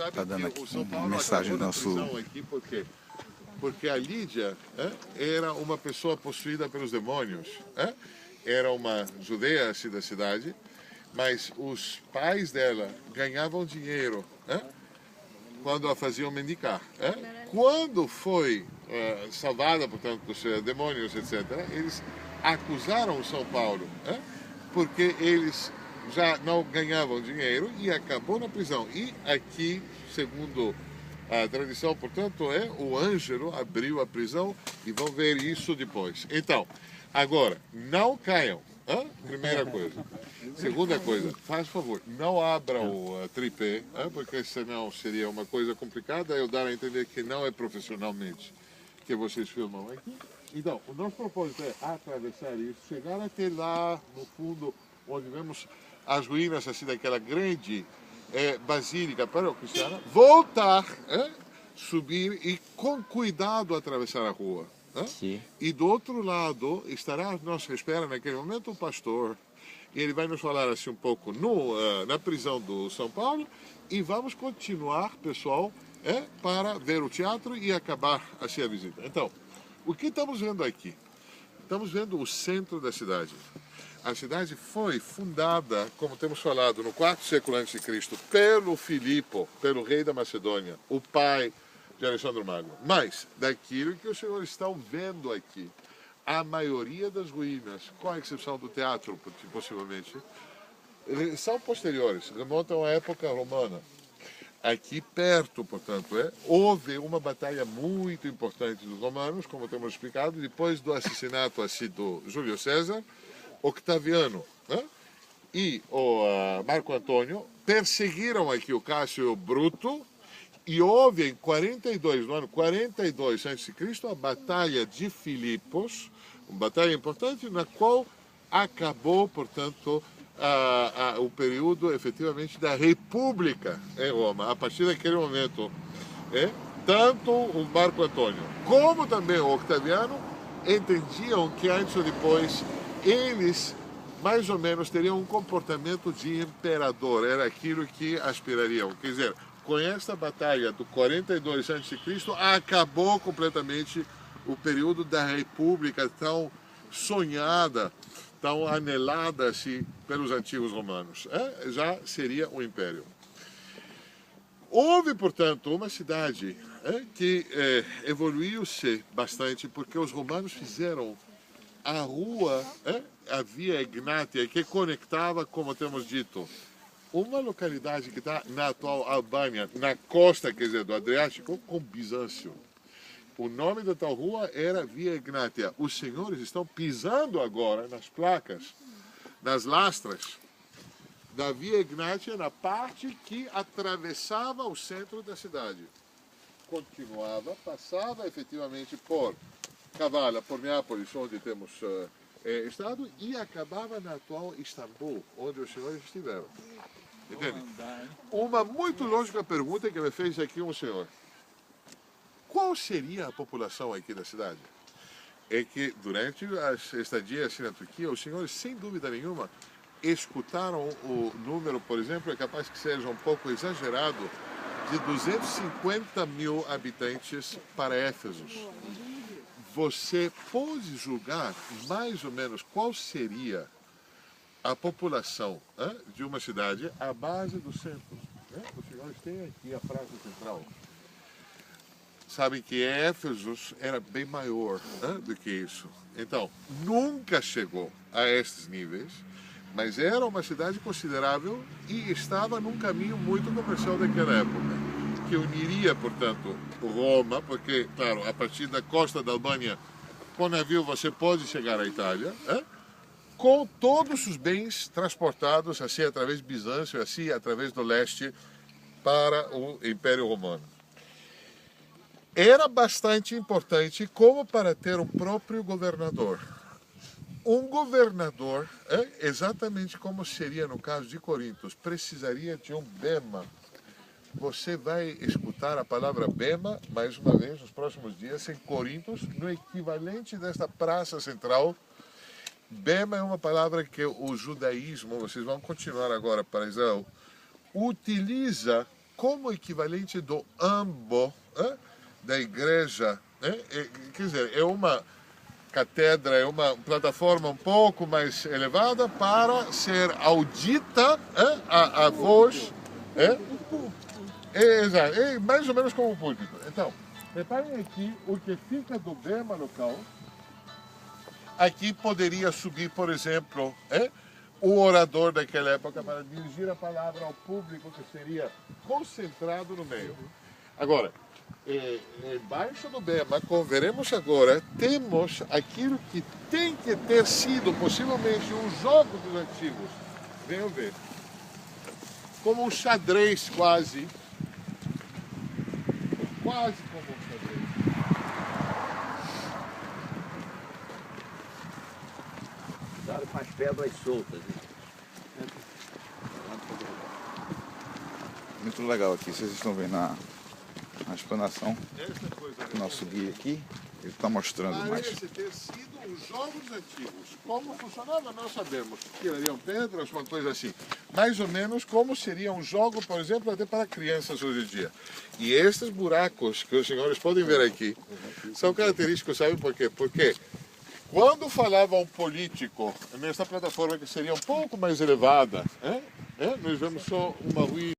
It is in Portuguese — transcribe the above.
Está dando aqui uma mensagem do nosso... Aqui porque a Lídia era uma pessoa possuída pelos demônios. Era uma judeia assim, da cidade, mas os pais dela ganhavam dinheiro quando a faziam mendicar. Quando foi salvada, portanto, dos demônios, etc., eles acusaram São Paulo, porque eles já não ganhavam dinheiro e acabou na prisão. E aqui, segundo a tradição, portanto, o Ângelo abriu a prisão e vão ver isso depois. Então, agora, não caiam. Primeira coisa. Segunda coisa, faz favor, não abra o tripé, porque senão seria uma coisa complicada eu dar a entender que não é profissionalmente que vocês filmam aqui. Então, o nosso propósito é atravessar isso, chegar até lá no fundo, onde vemos as ruínas assim, daquela grande basílica paroquiana, voltar, subir e com cuidado atravessar a rua. Sim. E do outro lado estará à nossa espera naquele momento o pastor. E ele vai nos falar assim um pouco na prisão do São Paulo. E vamos continuar, pessoal, para ver o teatro e acabar assim a visita. Então, o que estamos vendo aqui? Estamos vendo o centro da cidade. A cidade foi fundada, como temos falado, no 4º século a.C., pelo Filipo, pelo rei da Macedônia, o pai de Alexandre Magno. Mas, daquilo que os senhores estão vendo aqui, a maioria das ruínas, com a exceção do teatro, possivelmente, são posteriores, remontam à época romana. Aqui perto, portanto, houve uma batalha muito importante dos romanos, como temos explicado, depois do assassinato assim, do Júlio César, Octaviano e o Marco Antônio perseguiram aqui o Cássio Bruto e houve em 42, no ano 42 a.C., a Batalha de Filipos, uma batalha importante na qual acabou, portanto, o período efetivamente da República em Roma. A partir daquele momento, tanto o Marco Antônio como também o Octaviano entendiam que antes ou depois eles mais ou menos teriam um comportamento de imperador, era aquilo que aspirariam. Quer dizer, com esta batalha do 42 a.C., acabou completamente o período da República tão sonhada, tão anelada assim, pelos antigos romanos. Já seria o Império. Houve, portanto, uma cidade que evoluiu-se bastante, porque os romanos fizeram a rua, a Via Egnatia, que conectava, como temos dito, uma localidade que está na atual Albânia, na costa, quer dizer, do Adriático, com Bizâncio. O nome da tal rua era Via Egnatia. Os senhores estão pisando agora nas placas, nas lastras da Via Egnatia, na parte que atravessava o centro da cidade. Continuava, passava efetivamente por Kavala, por Neápolis, onde temos estado, e acabava na atual Istambul, onde os senhores estiveram. Entende? Uma muito lógica pergunta que me fez aqui um senhor. Qual seria a população aqui da cidade? É que durante as estadias assim na Turquia, os senhores, sem dúvida nenhuma, escutaram o número, por exemplo, é capaz que seja um pouco exagerado, de 250 mil habitantes para Éfeso. Você pode julgar mais ou menos qual seria a população de uma cidade à base do centro. Os senhores têm aqui a praça central. Sabem que Éfeso era bem maior do que isso. Então, nunca chegou a estes níveis, mas era uma cidade considerável e estava num caminho muito comercial daquela época, que uniria, portanto, Roma, porque, claro, a partir da costa da Albânia, com navio você pode chegar à Itália, com todos os bens transportados assim através de Bizâncio, assim através do leste para o Império Romano. Era bastante importante como para ter um próprio governador. Um governador, exatamente como seria no caso de Corinto, precisaria de um bema. Você vai escutar a palavra bema, mais uma vez, nos próximos dias, em Corinto, no equivalente desta praça central. Bema é uma palavra que o judaísmo, vocês vão continuar agora para Israel, utiliza como equivalente do ambo da igreja. Quer dizer, é uma catedra, é uma plataforma um pouco mais elevada para ser audita a voz. É mais ou menos como o púlpito. Então, reparem aqui o que fica do bema local. Aqui poderia subir, por exemplo, o orador daquela época para dirigir a palavra ao público que seria concentrado no meio. Agora, embaixo do bema, como veremos agora, temos aquilo que tem que ter sido possivelmente um jogo dos antigos. Venham ver. Como um xadrez quase. Quase como um xadrez. Cuidado com as pedras soltas. Muito legal aqui, vocês estão vendo a explanação Essa coisa do nosso guia aqui. Ele está mostrando mais. Parece ter sido os jogos antigos. Como funcionava, não sabemos. Tirariam pedras, uma coisa assim. Mais ou menos como seria um jogo, por exemplo, até para crianças hoje em dia. E estes buracos que os senhores podem ver aqui são característicos, sabe por quê? Porque quando falava um político nessa plataforma que seria um pouco mais elevada, nós vemos só uma ruína.